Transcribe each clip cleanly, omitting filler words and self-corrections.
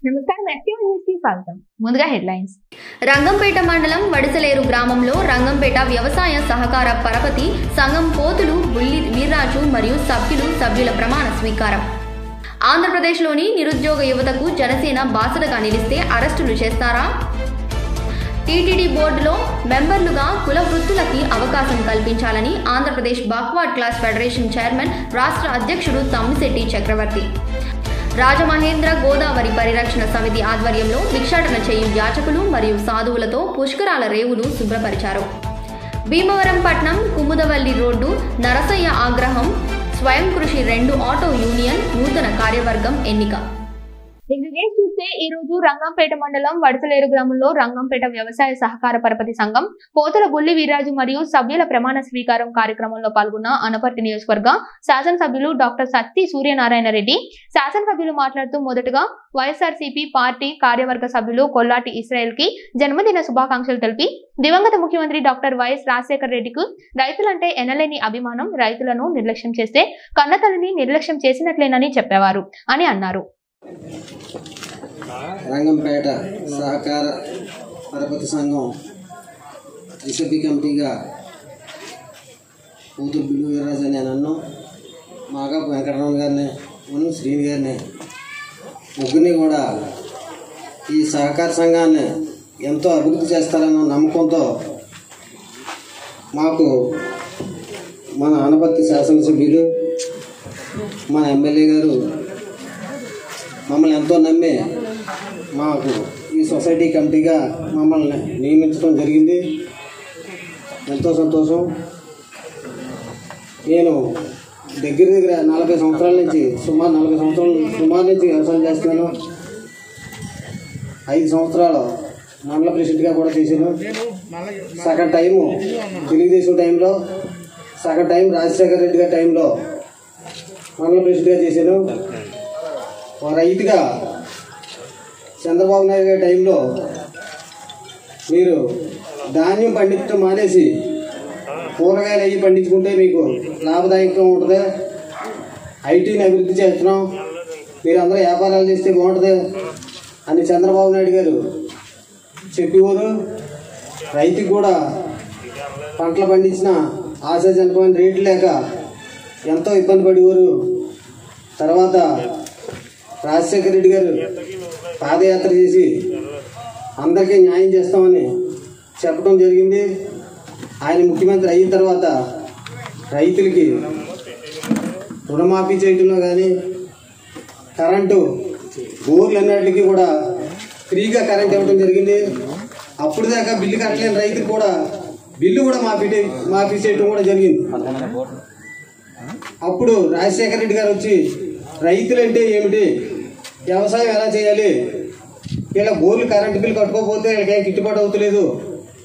నమస్కారం, STV news కి స్వాగతం. ముందుగా హెడ్లైన్స్. రంగంపేట మండలం వడిసలేరు గ్రామంలో రంగంపేట వ్యవసాయ సహకార పరపతి సంఘం పోతులు బుల్లి వీర్రాజు మరియు సభ్యుల ప్రమాణ స్వీకారం. ఆంధ్రప్రదేశ్లోని నిరుద్యోగ యువతకు జనసేన బాసటగా నిలిస్తే అరెస్టులు చేస్తారా? టీటీడీ బోర్డులో మెంబర్లుగా కుల వృత్తులకి అవకాశం కల్పించాలని Andhra Pradesh backward class federation chairman రాష్ట్ర అధ్యక్షుడు తమ్మిశెట్టి చక్రవర్తి. రాజమహేంద్ర గోదావరి పరిరక్షణ సమితి ఆధ్వర్యంలో భిక్షాటన చేయు యాచకులు మరియు సాధువులతో పుష్కరాల రేవులు శుభ్రపరిచారు. భీమవరం పట్నం కుముదవల్లి రోడ్డు నరసయ్య ఆగ్రహం స్వయం కృషి 2 ఆటో యూనియన్ నూతన కార్యవర్గం ఎన్నిక. చూస్తే ఈ రోజు రంగంపేట మండలం వడిసలేరు గ్రామంలో రంగంపేట వ్యవసాయ సహకార పరపతి సంఘం పోతల బుల్లి వీర్రాజు మరియు సభ్యుల ప్రమాణ స్వీకారం కార్యక్రమంలో పాల్గొన్న అనపర్తి నియోజకవర్గ శాసనసభ్యులు డాక్టర్ సత్తి సూర్యనారాయణ రెడ్డి. శాసనసభ్యులు మాట్లాడుతూ మొదటగా వైఎస్ఆర్సీపీ పార్టీ కార్యవర్గ సభ్యులు కొల్లాటి ఇస్రాయల్ కి జన్మదిన శుభాకాంక్షలు తెలిపి దివంగత ముఖ్యమంత్రి డాక్టర్ వైఎస్ రాజశేఖర రెడ్డికి రైతులంటే ఎనలేని అభిమానం, రైతులను నిర్లక్ష్యం చేస్తే కన్నతల్లిని నిర్లక్ష్యం చేసినట్లేనని చెప్పేవారు అని అన్నారు. రంగంపేట సహకార పరపతి సంఘం రిసెప్టీ కమిటీగా పోతుల బుల్లి వీర్రాజు అనే నన్ను మాగా వెంకటరమణ గారిని శ్రీని గారిని ముగ్గురిని కూడా ఈ సహకార సంఘాన్ని ఎంతో అభివృద్ధి చేస్తారన్న నమ్మకంతో మాకు మన అనపర్తి శాసనసభ్యులు మన ఎమ్మెల్యే గారు మమ్మల్ని ఎంతో నమ్మి మాకు ఈ సొసైటీ కమిటీగా మమ్మల్ని నియమించడం జరిగింది. ఎంతో సంతోషం. నేను దగ్గర 40 సంవత్సరాల నుంచి సుమారు నుంచి వ్యవసాయం చేస్తున్నాను. 5 సంవత్సరాలు మండల ప్రెసిడెంట్గా కూడా చేశాను. సగం టైము తెలుగుదేశం టైంలో, సగం టైం రాజశేఖర రెడ్డి గారి టైంలో మండల ప్రెసిడెంట్గా చేశాను. రైతుగా చంద్రబాబు నాయుడు గారి టైంలో మీరు ధాన్యం పండించడం మానేసి కూరగాయలు అవి పండించుకుంటే మీకు లాభదాయకంగా ఉంటుంది, ఐటీని అభివృద్ధి చేస్తున్నాం, మీరు అందరూ వ్యాపారాలు చేస్తే బాగుంటుంది అని చంద్రబాబు నాయుడు గారు చెప్పేవారు. రైతుకు కూడా పంటలు పండించిన ఆశాజనకమైన రేట్లు లేక ఎంతో ఇబ్బంది పడేవారు. తర్వాత రాజశేఖర రెడ్డి గారు పాదయాత్ర చేసి అందరికీ న్యాయం చేస్తామని చెప్పడం జరిగింది. ఆయన ముఖ్యమంత్రి అయిన తర్వాత రైతులకి రుణమాఫీ చేయడంలో కానీ, కరెంటు బోర్లు అన్నిటికీ కూడా ఫ్రీగా కరెంట్ ఇవ్వడం జరిగింది. అప్పుడు దాకా బిల్లు కట్టలేని రైతులు కూడా బిల్లు కూడా మాఫీ చేయడం కూడా జరిగింది. అప్పుడు రాజశేఖర రెడ్డి గారు వచ్చి రైతులంటే ఏమిటి, వ్యవసాయం ఎలా చేయాలి, ఇలా బోర్లు కరెంటు బిల్లు కట్టుకోకపోతే వీళ్ళకేం గిట్టుబాటు అవుతలేదు,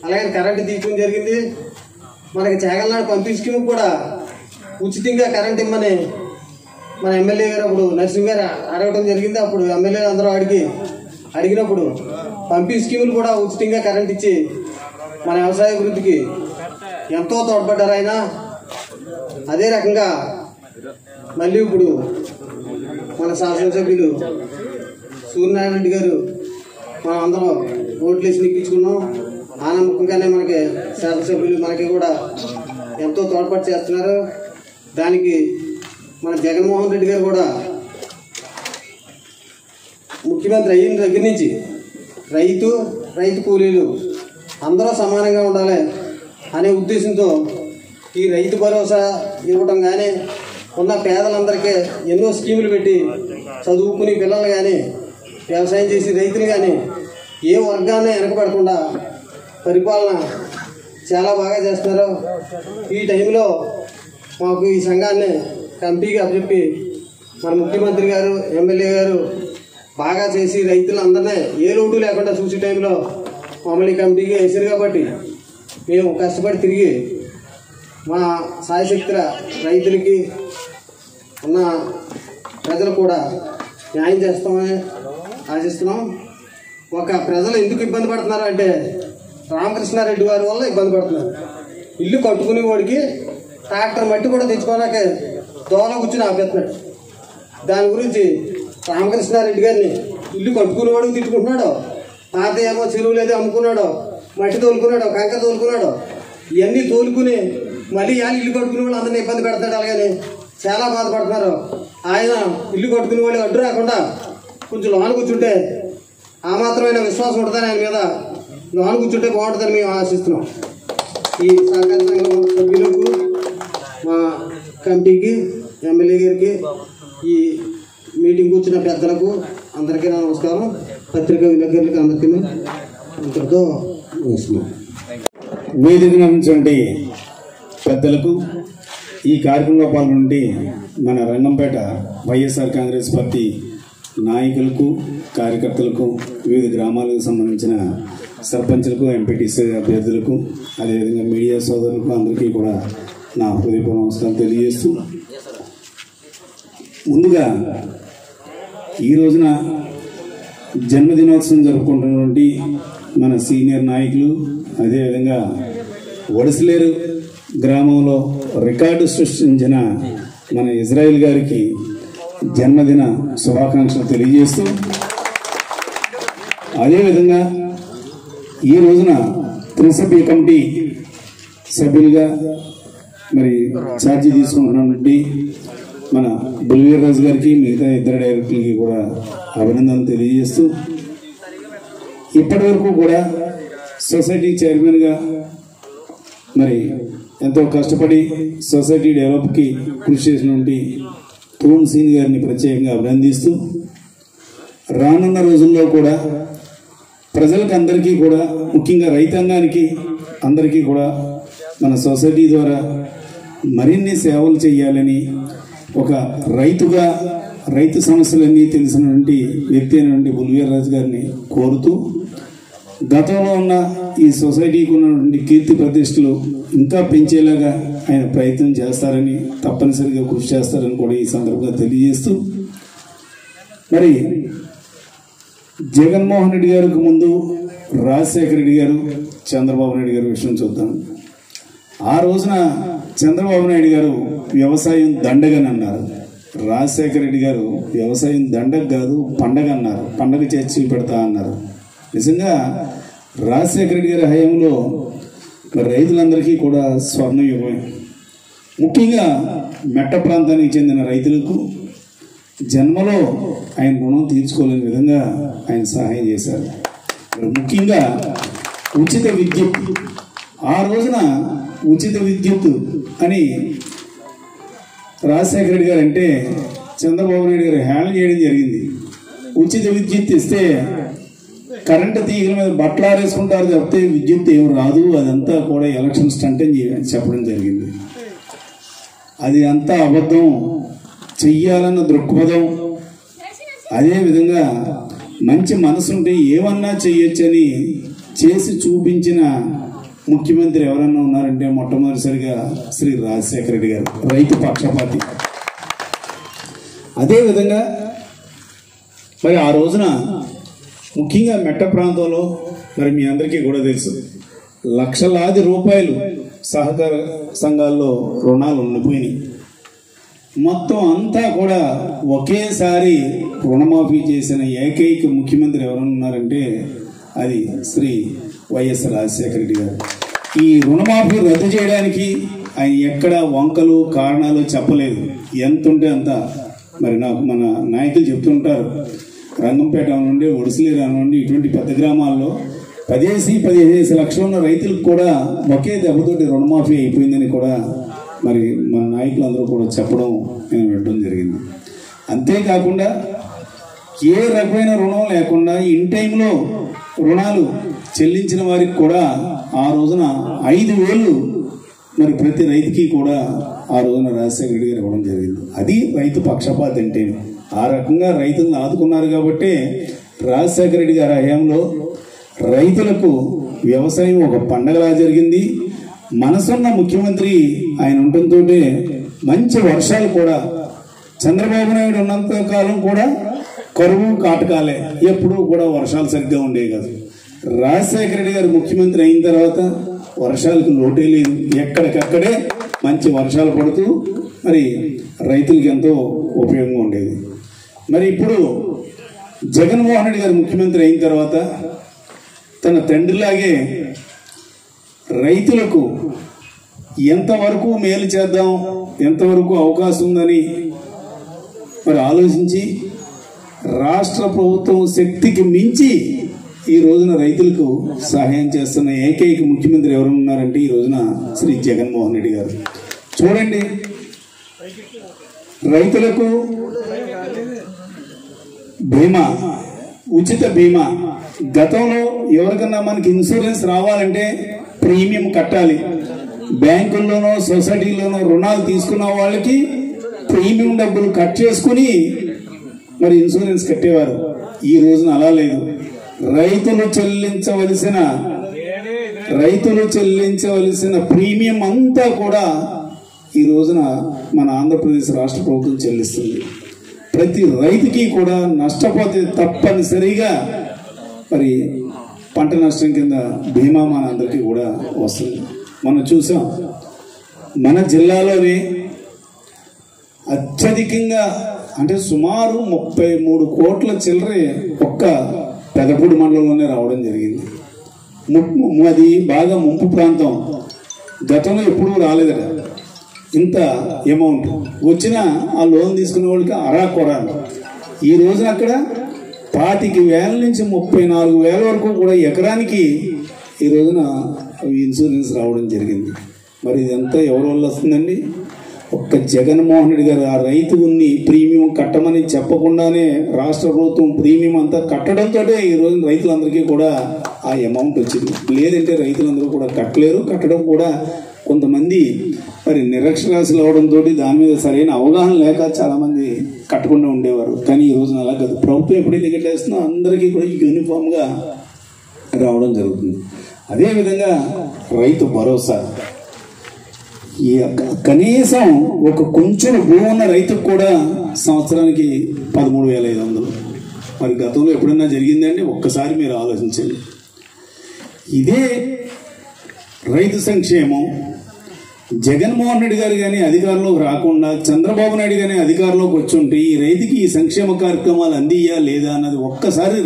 అలాగే కరెంటు తీసుకోవడం జరిగింది. మనకి చేగలనాడు పంపిణీ స్కీమ్ కూడా ఉచితంగా కరెంట్ ఇమ్మని మన ఎమ్మెల్యే గారు అప్పుడు నరసింహ గారు అడగడం జరిగింది. అప్పుడు ఎమ్మెల్యేలు అందరూ అడిగినప్పుడు పంపిణీ స్కీములు కూడా ఉచితంగా కరెంట్ ఇచ్చి మన వ్యవసాయ అభివృద్ధికి ఎంతో తోడ్పడ్డారు ఆయన. అదే రకంగా మళ్ళీ ఇప్పుడు మన శాసనసభ్యులు సూర్యనారాయణ రెడ్డి గారు మనం అందరం ఓట్లు వేసి నిప్పించుకున్నాం. ఆ నమ్మకంగానే మనకి శాసనసభ్యులు మనకి కూడా ఎంతో తోడ్పాటు చేస్తున్నారు. దానికి మన జగన్మోహన్ రెడ్డి గారు కూడా ముఖ్యమంత్రి అయిన దగ్గర నుంచి రైతు కూలీలు అందరూ సమానంగా ఉండాలి అనే ఉద్దేశంతో ఈ రైతు భరోసా ఇవ్వడం కానీ, ఉన్న పేదలందరికీ ఎన్నో స్కీములు పెట్టి చదువుకుని పిల్లలు కానీ, వ్యవసాయం చేసి రైతులు కానీ ఏ వర్గాన్ని వెనకబడకుండా పరిపాలన చాలా బాగా చేస్తున్నారు. ఈ టైంలో మాకు ఈ సంఘాన్ని కమిటీకి అప్పచెప్పి మన ముఖ్యమంత్రి గారు, ఎమ్మెల్యే గారు బాగా చేసి రైతులందరినీ ఏ లోటు లేకుండా చూసే టైంలో మమ్మల్ని కమిటీకి వేసారు. కాబట్టి మేము కష్టపడి తిరిగి మా సాయశక్తుల రైతులకి ఉన్న ప్రజలు కూడా న్యాయం చేస్తామని ఆశిస్తున్నాం. ప్రజలు ఎందుకు ఇబ్బంది పడుతున్నారు అంటే రామకృష్ణారెడ్డి గారి వల్ల ఇబ్బంది పడుతున్నారు. ఇల్లు కట్టుకునే వాడికి ట్రాక్టర్ మట్టి కూడా తెచ్చుకోవడానికి దోవలో కూర్చుని ఆపేస్తున్నాడు. దాని గురించి రామకృష్ణారెడ్డి గారిని ఇల్లు కట్టుకునేవాడు తిట్టుకుంటున్నాడు, పాత ఏమో చెరువులు అయితే అమ్ముకున్నాడు, మట్టి తోలుకున్నాడు, కంకర తోలుకున్నాడు, ఇవన్నీ తోలుకుని మళ్ళీ ఇల్లు కట్టుకునే వాళ్ళు అందరినీ ఇబ్బంది పెడతాడు. అలాగని చాలా బాధపడుతున్నారు. ఆయన ఇల్లు కట్టుకునే వాళ్ళు అడ్డు రాకుండా కొంచెం లోన కూర్చుంటే ఆ మాత్రమైన విశ్వాసం ఉంటుందని ఆయన మీద లోన కూర్చుంటే బాగుంటుందని మేము ఆశిస్తున్నాం. ఈ సహకార సంఘం సభ్యులకు, మా కమిటీకి, ఎమ్మెల్యే గారికి, ఈ మీటింగ్ వచ్చిన పెద్దలకు అందరికీ నా నమస్కారం. పత్రికా విలేకరులకు అందరికీ ఇంతటితో నమస్కారం. వేదిక నుంచి పెద్దలకు, ఈ కార్యక్రమంలో పాల్గొంటే మన రంగంపేట వైఎస్ఆర్ కాంగ్రెస్ పార్టీ నాయకులకు, కార్యకర్తలకు, వివిధ గ్రామాలకు సంబంధించిన సర్పంచులకు, ఎంపీటీసీ అభ్యర్థులకు, అదేవిధంగా మీడియా సోదరులకు అందరికీ కూడా నా హృదయపూర్వక నమస్కారం తెలియజేస్తూ, ముందుగా ఈ రోజున జన్మదినోత్సవం జరుపుకుంటున్నటువంటి మన సీనియర్ నాయకులు, అదేవిధంగా వడసలేరు గ్రామంలో రికార్డు సృష్టించిన మన ఇజ్రాయిల్ గారికి జన్మదిన శుభాకాంక్షలు తెలియజేస్తూ, అదేవిధంగా ఈ రోజున త్రిసభ్య కమిటీ సభ్యులుగా మరి ఛార్జీ తీసుకుంటున్నటువంటి మన బుల్వీర్రాజు గారికి, మిగతా ఇద్దరు డైరెక్టర్లకి కూడా అభినందనలు తెలియజేస్తూ, ఇప్పటి వరకు కూడా సొసైటీ చైర్మన్గా మరి ఎంతో కష్టపడి సొసైటీ డెవలప్కి కృషి చేసినటువంటి తూన్ సీన్ గారిని ప్రత్యేకంగా అభినందిస్తూ, రానున్న రోజుల్లో కూడా ప్రజలకు అందరికీ కూడా, ముఖ్యంగా రైతాంగానికి అందరికీ కూడా మన సొసైటీ ద్వారా మరిన్ని సేవలు చేయాలని, ఒక రైతుగా రైతు సమస్యలన్నీ తెలిసినటువంటి వ్యక్తి అయినటువంటి బుల్వీర్రాజు గారిని కోరుతూ, గతంలో ఉన్న ఈ సొసైటీకి ఉన్నటువంటి కీర్తి ప్రతిష్టలు ఇంకా పెంచేలాగా ఆయన ప్రయత్నం చేస్తారని, తప్పనిసరిగా కృషి చేస్తారని కూడా ఈ సందర్భంగా తెలియజేస్తూ, మరి జగన్మోహన్ రెడ్డి గారికి ముందు రాజశేఖర రెడ్డి గారు, చంద్రబాబు నాయుడు గారి విషయం చూద్దాం. ఆ రోజున చంద్రబాబు నాయుడు గారు వ్యవసాయం దండగని అన్నారు, రాజశేఖర రెడ్డి గారు వ్యవసాయం దండగ కాదు పండగ అన్నారు, పండగ చేసి పెడతా అన్నారు. నిజంగా రాజశేఖర రెడ్డి గారి హయాంలో రైతులందరికీ కూడా స్వర్ణయుగమే. ముఖ్యంగా మెట్ట ప్రాంతానికి చెందిన రైతులకు జన్మలో ఆయన రుణం తీర్చుకోలేని విధంగా ఆయన సహాయం చేశారు. ముఖ్యంగా ఉచిత విద్యుత్, ఆ రోజున ఉచిత విద్యుత్ అని రాజశేఖర రెడ్డి గారు అంటే చంద్రబాబు నాయుడు గారు హ్యాండిల్ చేయడం జరిగింది. ఉచిత విద్యుత్ ఇస్తే కరెంటు తీగల మీద బట్టలు ఆరేసుకుంటారు తప్పితే విద్యుత్ ఏం రాదు, అదంతా కూడా ఎలక్షన్ స్టంట్ అని చెప్పడం జరిగింది. అది అంతా అబద్ధం, చెయ్యాలన్న దృక్పథం, అదేవిధంగా మంచి మనసుంటే ఏమన్నా చెయ్యొచ్చని చేసి చూపించిన ముఖ్యమంత్రి ఎవరన్నా ఉన్నారంటే మొట్టమొదటిసారిగా శ్రీ రాజశేఖర రెడ్డి గారు, రైతు పక్షపాతి. అదేవిధంగా మరి ఆ రోజున ముఖ్యంగా మెట్ట ప్రాంతంలో మరి మీ అందరికీ కూడా తెలుసు, లక్షలాది రూపాయలు సహకార సంఘాల్లో రుణాలు ఉండిపోయినాయి. మొత్తం అంతా కూడా ఒకేసారి రుణమాఫీ చేసిన ఏకైక ముఖ్యమంత్రి ఎవరన్నారంటే అది శ్రీ వైఎస్ రాజశేఖర రెడ్డి గారు. ఈ రుణమాఫీ రద్దు చేయడానికి ఆయన ఎక్కడ వంకలు కారణాలు చెప్పలేదు, ఎంత ఉంటే అంత. మరి నాకు మన నాయకులు చెప్తుంటారు, రంగంపేట నుండి, ఒడిసిలేరు నుండి ఇటువంటి పెద్ద గ్రామాల్లో 15 లక్షలు ఉన్న రైతులకు కూడా ఒకే దెబ్బతోటి రుణమాఫీ అయిపోయిందని కూడా మరి మన నాయకులందరూ కూడా చెప్పడం నేను వినడం జరిగింది. అంతేకాకుండా ఏ రకమైన రుణం లేకుండా ఇన్ టైంలో రుణాలు చెల్లించిన వారికి కూడా ఆ రోజున 5,000 మరి ప్రతి రైతుకి కూడా ఆ రోజున రాజశేఖర రెడ్డి గారు ఇవ్వడం జరిగింది. అది రైతు పక్షపాతి అంటే. ఆ రకంగా రైతులను ఆదుకున్నారు కాబట్టి రాజశేఖర రెడ్డి గారి హయాంలో రైతులకు వ్యవసాయం ఒక పండగలా జరిగింది. మనసున్న ముఖ్యమంత్రి ఆయన ఉండటంతో మంచి వర్షాలు కూడా, చంద్రబాబు నాయుడు ఉన్నంత కాలం కూడా కరువు కాటకాలే, ఎప్పుడూ కూడా వర్షాలు సరిగ్గా ఉండేవి కాదు. రాజశేఖర రెడ్డి గారు ముఖ్యమంత్రి అయిన తర్వాత వర్షాలకు లోటే లేదు, ఎక్కడికక్కడే మంచి వర్షాలు పడుతూ మరి రైతులకి ఎంతో ఉపయోగంగా ఉండేది. మరి ఇప్పుడు జగన్మోహన్ రెడ్డి గారు ముఖ్యమంత్రి అయిన తర్వాత తన తండ్రిలాగే రైతులకు ఎంతవరకు మేలు చేద్దాం, ఎంతవరకు అవకాశం ఉందని మరి ఆలోచించి రాష్ట్ర ప్రభుత్వం శక్తికి మించి ఈ రోజున రైతులకు సహాయం చేస్తున్న ఏకైక ముఖ్యమంత్రి ఎవరు ఉన్నారంటే ఈ రోజున శ్రీ జగన్మోహన్ రెడ్డి గారు. చూడండి, రైతులకు బీమా, ఉచిత బీమా. గతంలో ఎవరికన్నా మనకి ఇన్సూరెన్స్ రావాలంటే ప్రీమియం కట్టాలి. బ్యాంకుల్లోనో సొసైటీలోనో రుణాలు తీసుకున్న వాళ్ళకి ప్రీమియం డబ్బులు కట్ చేసుకుని మరి ఇన్సూరెన్స్ కట్టేవారు. ఈ రోజున అలా లేదు. రైతులు చెల్లించవలసిన ప్రీమియం అంతా కూడా ఈ రోజున మన ఆంధ్రప్రదేశ్ రాష్ట్ర ప్రభుత్వం చెల్లిస్తుంది. ప్రతి రైతుకి కూడా నష్టపోతే తప్పనిసరిగా మరి పంట నష్టం కింద బీమా మన అందరికీ కూడా వస్తుంది. మనం చూసాం, మన జిల్లాలోనే అత్యధికంగా అంటే సుమారు 33 కోట్ల చిల్లరే ఒక్క పెదపూడి మండలంలోనే రావడం జరిగింది. అది బాగా ముంపు ప్రాంతం. గతంలో ఎప్పుడూ రాలేదట ఇంత అమౌంట్. వచ్చిన ఆ లోన్ తీసుకునే వాళ్ళకి అరాకొరా. ఈ రోజున అక్కడ 25,000 నుంచి 34,000 వరకు కూడా ఎకరానికి ఈ రోజున ఇన్సూరెన్స్ రావడం జరిగింది. మరి ఇదంతా ఎవరి వల్ల వస్తుందండి? ఒక్క జగన్మోహన్ రెడ్డి గారు ఆ రైతుని ప్రీమియం కట్టమని చెప్పకుండానే రాష్ట్ర ప్రభుత్వం ప్రీమియం అంతా కట్టడంతో ఈ రోజు రైతులందరికీ కూడా ఆ అమౌంట్ వచ్చింది. లేదంటే రైతులందరూ కూడా కట్టలేరు. కట్టడం కూడా కొంతమంది మరి నిరక్షరాస్యులు అవడంతో దాని మీద సరైన అవగాహన లేక చాలా మంది కట్టకుండా ఉండేవారు. కానీ ఈ రోజున అలా కాదు. ప్రభుత్వం ఎప్పుడైతే కట్టేస్తుందో అందరికీ కూడా యూనిఫామ్ గా రావడం జరుగుతుంది. అదేవిధంగా రైతు భరోసా, ఈ కనీసం ఒక కొంచెం భూమి ఉన్న రైతుకు కూడా సంవత్సరానికి 13,500. మరి గతంలో ఎప్పుడన్నా జరిగిందండి? ఒక్కసారి మీరు ఆలోచించండి. ఇదే రైతు సంక్షేమం జగన్మోహన్ రెడ్డి గారు కానీ అధికారంలోకి రాకుండా చంద్రబాబు నాయుడు కానీ అధికారంలోకి వచ్చి ఉంటే ఈ రైతుకి ఈ సంక్షేమ కార్యక్రమాలు అందియ్యా లేదా అన్నది ఒక్కసారి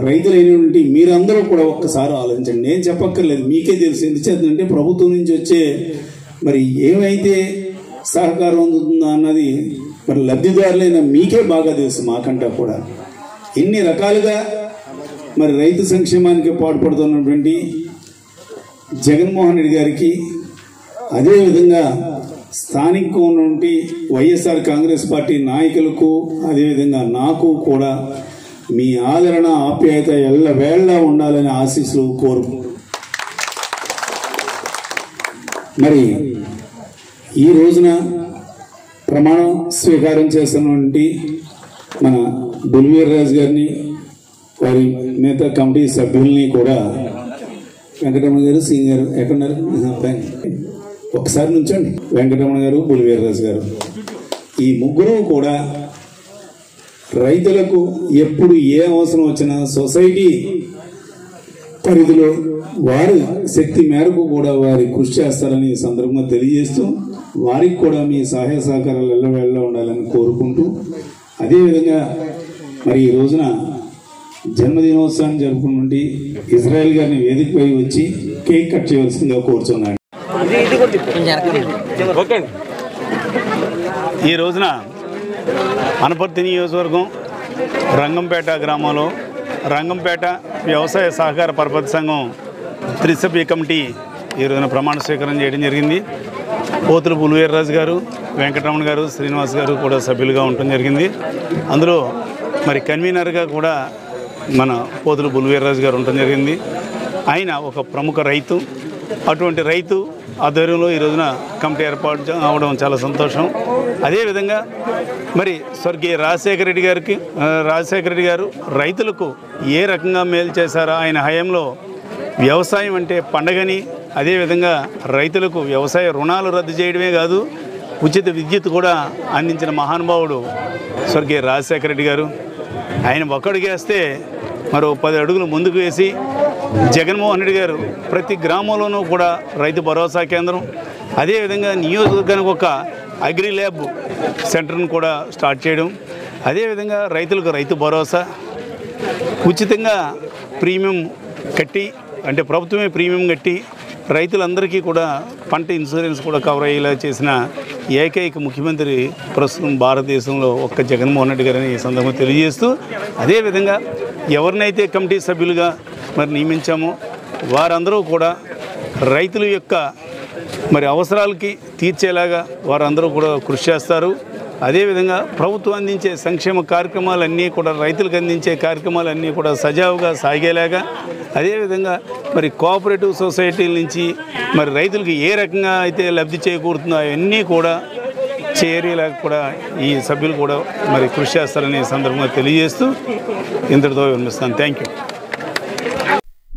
రైతులైనటువంటి మీరందరూ కూడా ఒక్కసారి ఆలోచించండి. నేను చెప్పక్కర్లేదు, మీకే తెలుసు. ఎందుచేతంటే ప్రభుత్వం నుంచి వచ్చే మరి ఏమైతే సహకారం అందుతుందో అన్నది మరి లబ్ధిదారులైన మీకే బాగా తెలుసు, మాకంటే కూడా. ఎన్ని రకాలుగా మరి రైతు సంక్షేమానికి పాటుపడుతున్నటువంటి జగన్మోహన్ రెడ్డి గారికి, అదేవిధంగా స్థానికంగా ఉన్నటువంటి వైఎస్ఆర్ కాంగ్రెస్ పార్టీ నాయకులకు, అదేవిధంగా నాకు కూడా మీ ఆదరణ ఆప్యాయత ఎల్లవేళలా ఉండాలని ఆశీస్సులు కోరు. మరి ఈ రోజున ప్రమాణం స్వీకారం చేస్తున్నటువంటి మన బుల్వీర్రాజు గారిని, వారి మిగతా కమిటీ సభ్యుల్ని కూడా, వెంకటరమణ గారు, సీనియర్ ఎక్కడున్నారు? ఒకసారి నుంచండి. వెంకటరమణ గారు, బుల్వీర్రాజు గారు, ఈ ముగ్గురు కూడా రైతులకు ఎప్పుడు ఏ అవసరం వచ్చినా సొసైటీ పరిధిలో వారి శక్తి మేరకు కూడా వారి కృషి చేస్తారని ఈ సందర్భంగా తెలియజేస్తూ, వారికి కూడా మీ సహాయ సహకారాలు ఎల్లవేళ ఉండాలని కోరుకుంటూ, అదేవిధంగా మరి ఈ రోజున జన్మదినోత్సవాన్ని జరుపుకున్నటువంటి ఇజ్రాయెల్ గారిని వేదికపై వచ్చి కేక్ కట్ చేయవలసిందిగా కోరుచున్నాను. ఈ రోజున అనపర్తి నియోజకవర్గం రంగంపేట గ్రామంలో రంగంపేట వ్యవసాయ సహకార పరపతి సంఘం త్రిసభ్య కమిటీ ఈ రోజున ప్రమాణ స్వీకారం చేయడం జరిగింది. పోతుల బుల్వీర్రాజు గారు, వెంకటరమణ గారు, శ్రీనివాస్ గారు కూడా సభ్యులుగా ఉండటం జరిగింది. అందులో మరి కన్వీనర్గా కూడా మన పోతుల బుల్వీర్రాజు గారు ఉండటం జరిగింది. ఆయన ఒక ప్రముఖ రైతు. అటువంటి రైతు ఆధ్వర్యంలో ఈ రోజున కమిటీ ఏర్పాటు అవడం చాలా సంతోషం. అదేవిధంగా మరి స్వర్గీయ రాజశేఖర రెడ్డి గారు రైతులకు ఏ రకంగా మేలు చేశారో, ఆయన హయాంలో వ్యవసాయం అంటే పండగని, అదేవిధంగా రైతులకు వ్యవసాయ రుణాలు రద్దు చేయడమే కాదు, ఉచిత విద్యుత్ కూడా అందించిన మహానుభావుడు స్వర్గీయ రాజశేఖర రెడ్డి గారు. ఆయన ఒక్కడికేస్తే మరో 10 అడుగులు ముందుకు వేసి జగన్మోహన్ రెడ్డి గారు ప్రతి గ్రామంలోనూ కూడా రైతు భరోసా కేంద్రం, అదేవిధంగా నియోజకవర్గానికి ఒక అగ్రి ల్యాబ్ సెంటర్ను కూడా స్టార్ట్ చేయడం, అదేవిధంగా రైతులకు రైతు భరోసా, ఉచితంగా ప్రీమియం కట్టి, అంటే ప్రభుత్వమే ప్రీమియం కట్టి రైతులందరికీ కూడా పంట ఇన్సూరెన్స్ కూడా కవర్ అయ్యేలా చేసిన ఏకైక ముఖ్యమంత్రి ప్రస్తుతం భారతదేశంలో ఒక్క జగన్మోహన్ రెడ్డి గారిని ఈ సందర్భంగా తెలియజేస్తూ, అదేవిధంగా ఎవరినైతే కమిటీ సభ్యులుగా మరి నియమించామో వారందరూ కూడా రైతుల యొక్క మరి అవసరాలకి తీర్చేలాగా వారందరూ కూడా కృషి చేస్తారు. అదేవిధంగా ప్రభుత్వం అందించే సంక్షేమ కార్యక్రమాలన్నీ కూడా, రైతులకు అందించే కార్యక్రమాలన్నీ కూడా సజావుగా సాగేలాగా, అదేవిధంగా మరి కోఆపరేటివ్ సొసైటీల నుంచి మరి రైతులకు ఏ రకంగా అయితే లబ్ధి చేకూరుతుందో అవన్నీ కూడా చేరేలాగా కూడా ఈ సభ్యులు కూడా మరి కృషి చేస్తారనే సందర్భంగా తెలియజేస్తూ ఇంతటితో విరమిస్తాను. Thank you.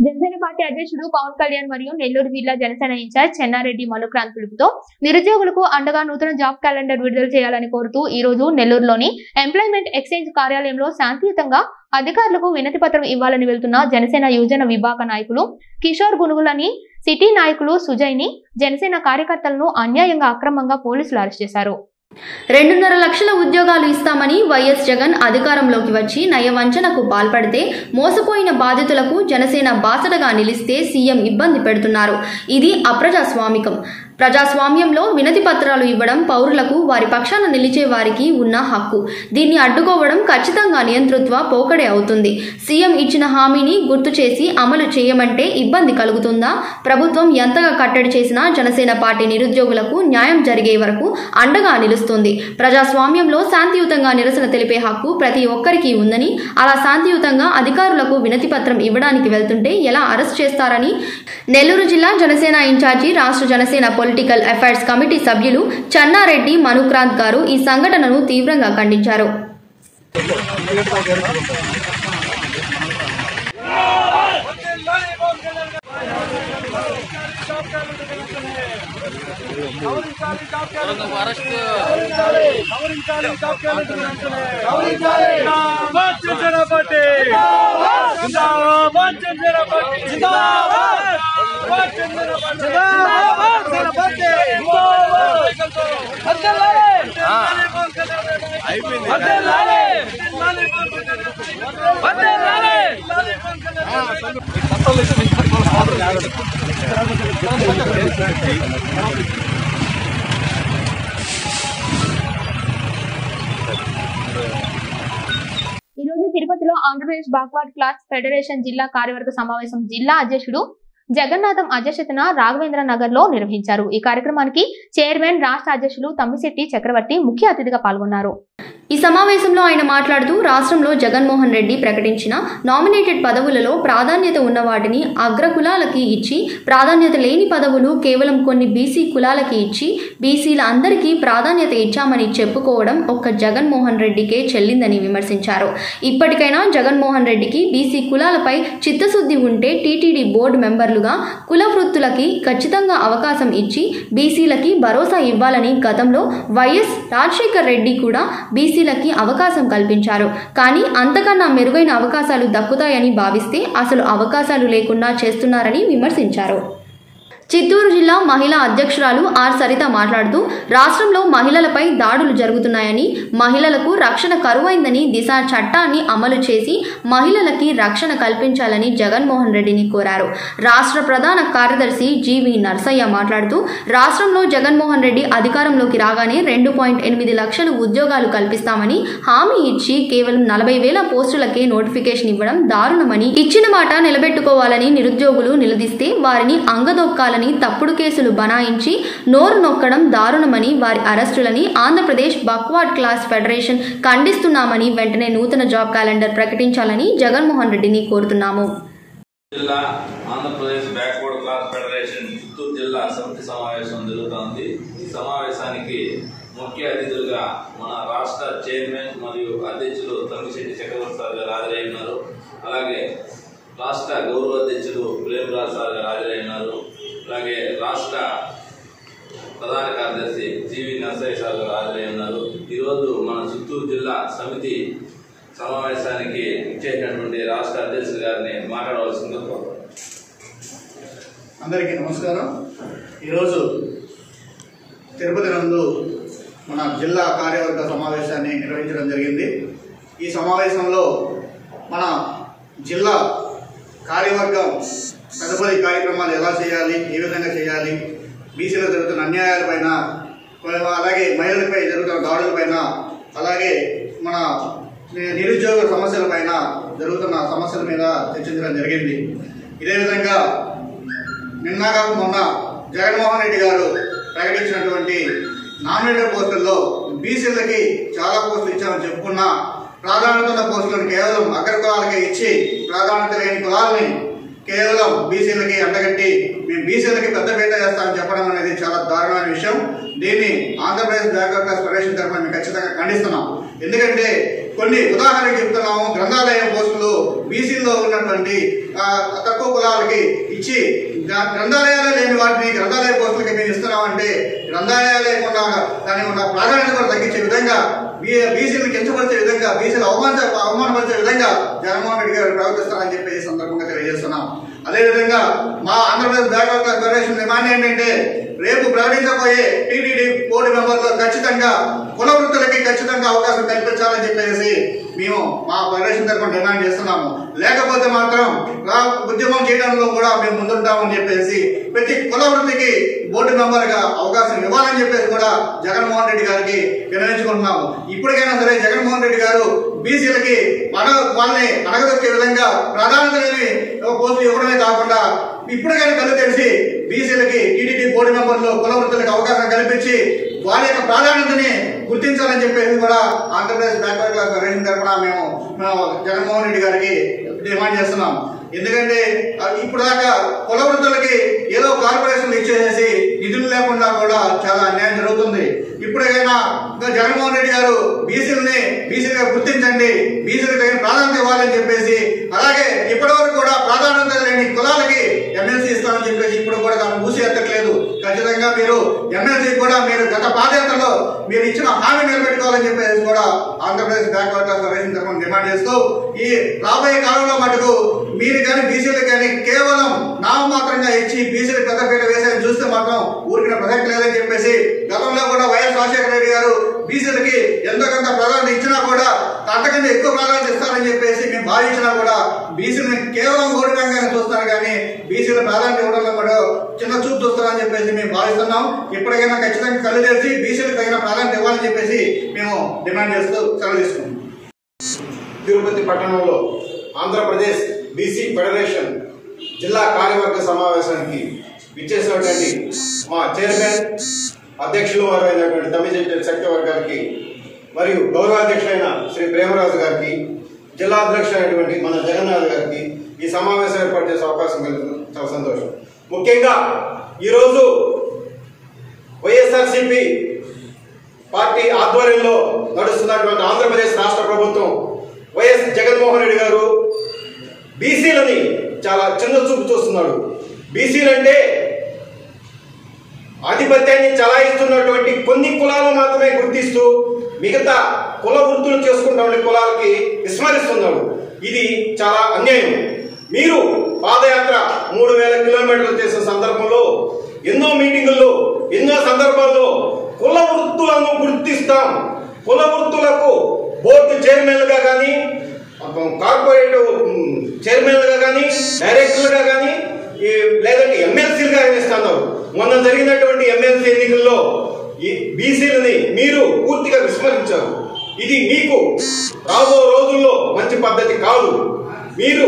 జనసేన పార్టీ అధ్యక్షుడు పవన్ కళ్యాణ్ మరియు నెల్లూరు జిల్లా జనసేన ఇన్ఛార్జ్ చెన్నారెడ్డి మనుక్రాంత్ పిలుపుతో నిరుద్యోగులకు అండగా నూతన జాబ్ క్యాలెండర్ విడుదల చేయాలని కోరుతూ ఈ రోజు నెల్లూరులోని ఎంప్లాయ్మెంట్ ఎక్స్చేంజ్ కార్యాలయంలో శాంతియుతంగా అధికారులకు వినతి పత్రం ఇవ్వాలని వెళ్తున్న జనసేన యువజన విభాగ నాయకులు కిషోర్ గునుగులని, సిటీ నాయకులు సుజయ్ని, జనసేన కార్యకర్తలను అన్యాయంగా అక్రమంగా పోలీసులు అరెస్ట్ చేశారు. 2.5 లక్షల ఉద్యోగాలు ఇస్తామని వైఎస్ జగన్ అధికారంలోకి వచ్చి నయవంచనకు పాల్పడితే మోసపోయిన బాధితులకు జనసేన బాసటగా నిలిస్తే సీఎం ఇబ్బంది పెడుతున్నారు. ఇది అప్రజాస్వామికం. ప్రజాస్వామ్యంలో వినతి పత్రాలు ఇవ్వడం పౌరులకు వారి పక్షాన నిలిచే వారికి ఉన్న హక్కు. దీన్ని అడ్డుకోవడం ఖచ్చితంగా నియంతృత్వ పోకడే అవుతుంది. సీఎం ఇచ్చిన హామీని గుర్తు చేసి అమలు చేయమంటే ఇబ్బంది కలుగుతుందా? ప్రభుత్వం ఎంతగా కట్టడి చేసినా జనసేన పార్టీ నిరుద్యోగులకు న్యాయం జరిగే వరకు అండగా నిలుస్తుంది. ప్రజాస్వామ్యంలో శాంతియుతంగా నిరసన తెలిపే హక్కు ప్రతి ఒక్కరికి ఉందని, అలా శాంతియుతంగా అధికారులకు వినతి పత్రం ఇవ్వడానికి వెళ్తుంటే ఎలా అరెస్ట్ చేస్తారని నెల్లూరు జిల్లా జనసేన ఇన్ఛార్జి, రాష్ట్ర జనసేన పొలిటికల్ అఫైర్స్ కమిటీ సభ్యులు చెన్నారెడ్డి మనుక్రాంత్ గారు ఈ సంఘటనను తీవ్రంగా ఖండించారు. ఈ రోజు తిరుపతిలో ఆంధ్రప్రదేశ్ బ్యాక్వర్డ్ క్లాస్ ఫెడరేషన్ జిల్లా కార్యవర్గ సమావేశం జిల్లా అధ్యక్షుడు జగన్నాథం అధ్యక్షతన రాఘవేంద్ర నగర్ లో నిర్వహించారు. ఈ కార్యక్రమానికి చైర్మన్, రాష్ట్ర అధ్యక్షులు తమ్మిశెట్టి చక్రవర్తి ముఖ్య అతిథిగా పాల్గొన్నారు. ఈ సమావేశంలో ఆయన మాట్లాడుతూ రాష్ట్రంలో జగన్మోహన్ రెడ్డి ప్రకటించిన నామినేటెడ్ పదవులలో ప్రాధాన్యత ఉన్న వాటిని అగ్ర కులాలకి ఇచ్చి, ప్రాధాన్యత లేని పదవులు కేవలం కొన్ని బీసీ కులాలకి ఇచ్చి బీసీల అందరికీ ప్రాధాన్యత ఇచ్చామని చెప్పుకోవడం ఒక్క జగన్మోహన్ రెడ్డికే చెల్లిందని విమర్శించారు. ఇప్పటికైనా జగన్మోహన్ రెడ్డికి బీసీ కులాలపై చిత్తశుద్ధి ఉంటే టీటీడీ బోర్డు మెంబర్లుగా కుల వృత్తులకి ఖచ్చితంగా అవకాశం ఇచ్చి బీసీలకి భరోసా ఇవ్వాలని గతంలో వైఎస్ రాజశేఖర్ రెడ్డి కూడా బీసీలకి అవకాశం కల్పించారు. కానీ అంతకన్నా మెరుగైన అవకాశాలు దక్కుతాయని భావిస్తే అసలు అవకాశాలు లేకుండా చేస్తున్నారని విమర్శించారు. చిత్తూరు జిల్లా మహిళా అధ్యక్షురాలు ఆర్ సరిత మాట్లాడుతూ రాష్ట్రంలో మహిళలపై దాడులు జరుగుతున్నాయని, మహిళలకు రక్షణ కరువైందని దిశ చట్టాన్ని అమలు చేసి మహిళలకి రక్షణ కల్పించాలని జగన్మోహన్ రెడ్డిని కోరారు. రాష్ట్ర ప్రధాన కార్యదర్శి జీవి నర్సయ్య మాట్లాడుతూ రాష్ట్రంలో జగన్మోహన్ రెడ్డి అధికారంలోకి రాగానే 2.8 లక్షలు ఉద్యోగాలు కల్పిస్తామని హామీ ఇచ్చి కేవలం 40,000 పోస్టులకే నోటిఫికేషన్ ఇవ్వడం దారుణమని, ఇచ్చిన మాట నిలబెట్టుకోవాలని నిరుద్యోగులు నిలదీస్తే వారిని అంగదొక్కాలని, తప్పుడు కేసులు బనాయించి నోరు నొక్కడం దారుణమని, వారి అరెస్టులని ఆంధ్రప్రదేశ్ బ్యాక్వర్డ్ క్లాస్ ఫెడరేషన్ ఖండిస్తున్నామని, వెంటనే నూతన జాబ్ క్యాలెండర్ ప్రకటించాలని జగన్మోహన్ రెడ్డిని కోరుతున్నాము. జిల్లా Andhra Pradesh backward class federation Chittoor జిల్లా సమితి సమావేశం జరుగుతోంది. ఈ సమావేశానికి ముఖ్య అతిథులుగా మన రాష్ట్ర చైర్మన్ మరియు అధ్యక్షులు తమ్మిశెట్టి చక్రవర్తి సార్ గారు హాజరైనారు. అలాగే రాష్ట్ర గౌరవ అధ్యక్షులు ప్రేమరాజ్ సార్ గారు హాజరైనారు. అలాగే రాష్ట్ర ప్రధాన కార్యదర్శి జీవి నర్సయ్య సార్ గారు హాజరై ఉన్నారు. ఈరోజు మన చిత్తూరు జిల్లా సమితి సమావేశానికి ఇచ్చేసినటువంటి రాష్ట్ర అధ్యక్షులు గారిని మాట్లాడవలసిందిగా కోరుతున్నాను. అందరికీ నమస్కారం. ఈరోజు తిరుపతి నందు మన జిల్లా కార్యవర్గ సమావేశాన్ని నిర్వహించడం జరిగింది. ఈ సమావేశంలో మన జిల్లా కార్యవర్గం తదుపరి కార్యక్రమాలు ఎలా చేయాలి, ఏ విధంగా చేయాలి, బీసీలకు జరుగుతున్న అన్యాయాలపైన, అలాగే మహిళలపై జరుగుతున్న దాడులపైన, అలాగే మన నిరుద్యోగ సమస్యలపైన జరుగుతున్న సమస్యల మీద చర్చించడం జరిగింది. ఇదే విధంగా నిన్నగా మొన్న జగన్మోహన్ రెడ్డి గారు ప్రకటించినటువంటి నామినేటెడ్ పోస్టుల్లో బీసీలకి చాలా పోస్టులు ఇచ్చామని చెప్పుకున్నా ప్రాధాన్యత ఉన్న పోస్టులను కేవలం అగ్ర కులాలకే ఇచ్చి ప్రాధాన్యత లేని కులాలని కేవలం బీసీలకి అంటగట్టి మేము బీసీలకి పెద్దపీట చేస్తామని చెప్పడం అనేది చాలా దారుణమైన విషయం. దీన్ని ఆంధ్రప్రదేశ్ బ్యాక్వర్డ్ క్లాస్ ఫెడరేషన్ తరఫున మేము ఖచ్చితంగా ఖండిస్తున్నాం. ఎందుకంటే కొన్ని ఉదాహరణకు చెప్తున్నాము, గ్రంథాలయం పోస్టులు బీసీల్లో ఉన్నటువంటి తక్కువ కులాలకి ఇచ్చి గ్రంథాలయాలే లేని వాటిని గ్రంథాలయ పోస్టులకి మేము ఇస్తున్నామంటే గ్రంథాలయాలు లేకుండా దానికి ఉన్న ప్రాధాన్యత కూడా తగ్గించే విధంగా బీసీలు కించపరిచే విధంగా బీసీలు అవమానపరిచే విధంగా జగన్మోహన్ రెడ్డి గారు ప్రవర్తిస్తారని చెప్పి సందర్భంగా తెలియజేస్తున్నాం. అదేవిధంగా మా Andhra Pradesh backward class federation demand ఏంటంటే రేపు ప్రకటించబోయే టీటీడీ బోర్డు మెంబర్లో ఖచ్చితంగా కుల వృత్తులకి ఖచ్చితంగా అవకాశం కల్పించాలని చెప్పేసి మేము మా ఫెడరేషన్ తరఫున డిమాండ్ చేస్తున్నాము. లేకపోతే మాత్రం ఉద్యమం చేయడంలో కూడా మేము ముందుంటామని చెప్పేసి ప్రతి కుల వృత్తికి బోర్డు మెంబర్ గా అవకాశం ఇవ్వాలని చెప్పేసి కూడా జగన్మోహన్ రెడ్డి గారికి విన్నవించుకుంటున్నాము. ఇప్పటికైనా సరే జగన్మోహన్ రెడ్డి గారు బీసీలకి వాళ్ళని అడగదొక్కే విధంగా ప్రాధాన్యత లేని పోస్టులు ఇవ్వడమే కాకుండా ఇప్పటికైనా కళ్ళు తెరిచి బీసీలకి టీటీడీ బోర్డు మెంబర్లు కుల వృత్తులకు అవకాశం కల్పించి వారి యొక్క ప్రాధాన్యతని గుర్తించాలని చెప్పేసి కూడా ఆంధ్రప్రదేశ్ బ్యాక్వర్డ్ క్లాస్ ఫెడరేషన్ తరఫున మేము జగన్మోహన్ రెడ్డి గారికి డిమాండ్ చేస్తున్నాం. ఎందుకంటే ఇప్పుడు దాకా కుల వృత్తులకి ఏదో కార్పొరేషన్లు ఇచ్చేసేసి నిధులు లేకుండా కూడా చాలా అన్యాయం జరుగుతుంది. ఇప్పటికైనా జగన్మోహన్ రెడ్డి గారు బీసీలుగా గుర్తించండి, బీసీలకు తగిన ప్రాధాన్యత ఇవ్వాలని చెప్పేసి, అలాగే ఇప్పటి వరకు కూడా ప్రాధాన్యత లేని కులాలకి ఎమ్మెల్సీ ఇస్తామని చెప్పేసి ఇప్పుడు కూడా దాన్ని మూసి ఎత్తట్లేదు. ఖచ్చితంగా మీరు ఎమ్మెల్సీ కూడా మీరు గత పాదయాత్రలో మీరు ఇచ్చిన హామీ నిలబెట్టుకోవాలని చెప్పేసి కూడా ఆంధ్రప్రదేశ్ బ్యాక్వర్డ్ క్లాస్ ఫెడరేషన్ తరఫున డిమాండ్ చేస్తూ ఈ రాబోయే కాలంలో మటుకు మీరు కానీ బీసీలకు కానీ కేవలం నామమాత్రంగా ఇచ్చి బీసీలకు పెద్దపీట వేసేది చూస్తే మాత్రం ఊరికిన ప్రసక్తి లేదని చెప్పేసి గతంలో కూడా వైఎస్ రాజశేఖర రెడ్డి గారు బీసీలకి ఎంతో కొంత ప్రాధాన్యత ఇచ్చినా కూడా అంతకంటే ఎక్కువ ప్రాధాన్యత ఇస్తారని చెప్పేసి మేము భావించినా కూడా బీసీలను కేవలం గౌరవంగానే చూస్తారు కానీ బీసీల ప్రాధాన్యత ఇవ్వడంలో కూడా చిన్న చూపు చూస్తారని చెప్పేసి మేము భావిస్తున్నాం. ఇప్పటికైనా ఖచ్చితంగా కళ్ళు తెరిచి బీసీలకు తగిన ప్రాధాన్యత ఇవ్వాలని చెప్పేసి మేము డిమాండ్ చేస్తూ సెలవు తీసుకున్నాం. తిరుపతి పట్టణంలో ఆంధ్రప్రదేశ్ బీసీ ఫెడరేషన్ జిల్లా కార్యవర్గ సమావేశానికి విచ్చేసినటువంటి మా చైర్మన్ అధ్యక్షులు వారైనటువంటి తమ్మిశెట్టి శక్తివర్ గారికి మరియు గౌరవాధ్యక్షులైన శ్రీ ప్రేమరాజు గారికి, జిల్లా అధ్యక్షులైనటువంటి మన జగన్నాథ్ గారికి ఈ సమావేశం ఏర్పాటు చేసే అవకాశం కలిగింది. చాలా సంతోషం. ముఖ్యంగా ఈరోజు వైఎస్ఆర్సీపీ పార్టీ ఆధ్వర్యంలో నడుస్తున్నటువంటి ఆంధ్రప్రదేశ్ రాష్ట్ర ప్రభుత్వం వైఎస్ జగన్మోహన్ రెడ్డి గారు బీసీలని చాలా చిన్న చూపు చూస్తున్నాడు. బీసీలంటే ఆధిపత్యాన్ని చలాయిస్తున్నటువంటి కొన్ని కులాలు మాత్రమే గుర్తిస్తూ మిగతా కుల వృత్తులు చేసుకుంటున్న కులాలకి విస్మరిస్తున్నాడు. ఇది చాలా అన్యాయం. మీరు పాదయాత్ర 3000 కిలోమీటర్లు చేసిన సందర్భంలో ఎన్నో మీటింగుల్లో ఎన్నో సందర్భాల్లో కుల వృత్తులను గుర్తిస్తాం, కుల వృత్తులకు బోర్డు చైర్మన్లుగా కానీ కార్పొరేటివ్ చైర్మన్లుగా కానీ డైరెక్టర్లుగా కానీ లేదంటే ఎమ్మెల్సీలుగా ఇస్తున్నారు. మొన్న జరిగినటువంటి ఎమ్మెల్సీ ఎన్నికల్లో ఈ బీసీలని మీరు పూర్తిగా విస్మరించారు. ఇది మీకు రాబో రోజుల్లో మంచి పద్ధతి కాదు. మీరు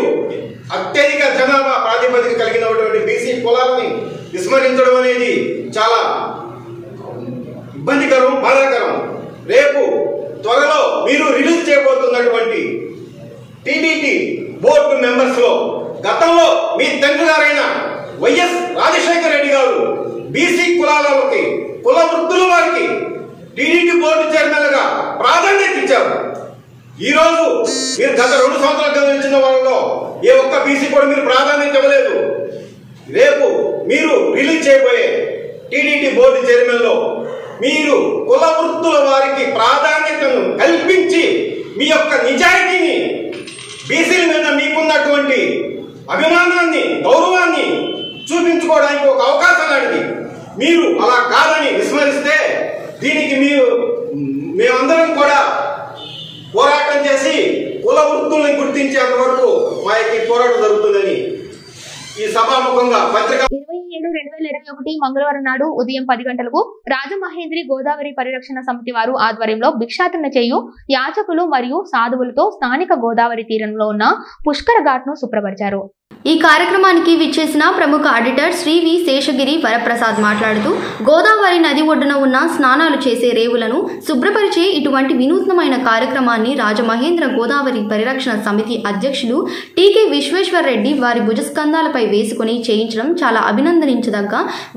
అత్యధిక జనాభా ప్రాతిపదిక కలిగినటువంటి బీసీ కులాలని విస్మరించడం అనేది చాలా ఇబ్బందికరం, బాధాకరం. రేపు త్వరలో మీరు రిలీజ్ చేయబోతున్నటువంటి టీటీడీ బోర్డు మెంబర్స్ లో గతంలో మీ తండ్రి గారైన వైఎస్ రాజశేఖర రెడ్డి గారు బీసీ కులాలకి కుల వృత్తుల వారికి టీటీడీ బోర్డు చైర్మన్గా ప్రాధాన్యత ఇచ్చారు. ఈ రోజు మీరు గత 2 సంవత్సరాలు గమనించిన వాళ్ళలో ఏ ఒక్క బీసీ కూడా మీరు ప్రాధాన్యత ఇవ్వలేదు. రేపు మీరు రిలీజ్ చేయబోయే టీటీడీ బోర్డు చైర్మన్ లో మీరు కుల వృత్తుల వారికి ప్రాధాన్యతను కల్పించి మీ యొక్క నిజాయితీని, బీసీల మీద మీకున్నటువంటి అభిమానాన్ని, గౌరవాన్ని చూపించుకోవడానికి ఒక అవకాశం లాంటిది. మీరు అలా కాదని విస్మరిస్తే దీనికి మేమందరం కూడా పోరాటం చేసి తప్పుల్ని గుర్తించేంత వరకు మా యొక్క పోరాటం జరుగుతుందని ఈ సభాముఖంగా పత్రిక 27/2021 మంగళవారం నాడు ఉదయం 10 గంటలకు రాజమహేంద్రి గోదావరి పరిరక్షణ సమితి వారు ఆధ్వర్యంలో భిక్షాటన చేయు యాచకులు మరియు సాధువులతో స్థానిక గోదావరి తీరంలో ఉన్న పుష్కర ఘాట్ ను శుభ్రపరిచారు. ఈ కార్యక్రమానికి విచ్చేసిన ప్రముఖ ఆడిటర్ శ్రీ వి శేషగిరి వరప్రసాద్ మాట్లాడుతూ గోదావరి నది ఒడ్డున ఉన్న స్నానాలు చేసే రేవులను శుభ్రపరిచే ఇటువంటి వినూత్నమైన కార్యక్రమాన్ని రాజమహేంద్ర గోదావరి పరిరక్షణ సమితి అధ్యక్షులు టీకే విశ్వేశ్వర్ రెడ్డి వారి భుజస్కంధాలపై వేసుకుని చేయించడం చాలా అభినందనించదగ్గ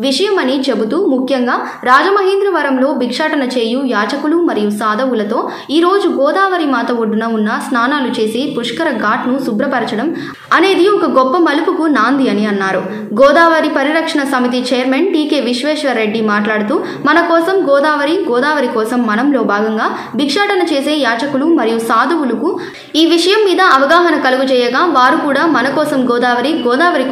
విషయమని చెబుతూ ముఖ్యంగా రాజమహేంద్రవరంలో భిక్షాటన చేయు యాచకులు మరియు సాధవులతో ఈరోజు గోదావరి మాత ఒడ్డున ఉన్న స్నానాలు చేసి పుష్కర ఘాట్ను శుభ్రపరచడం అనేది ఒక గొప్ప మలుపుకు నాంది అని అన్నారు. గోదావరి పరిరక్షణ సమితి చైర్మన్ టీకే విశ్వేశ్వర్ రెడ్డి మాట్లాడుతూ మన కోసం గోదావరి కోసం మనంలో భాగంగా భిక్షాటన చేసే యాచకులు మరియు సాధువులకు ఈ విషయం మీద అవగాహన కలుగజేయగా వారు కూడా మన కోసం గోదావరి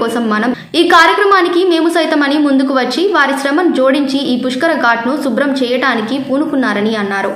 కోసం మనం ఈ కార్యక్రమానికి మేము సైతమని ముందుకు వచ్చి వారి శ్రమను జోడించి ఈ పుష్కర ఘాట్ను శుభ్రం చేయడానికి పూనుకున్నారని అన్నారు.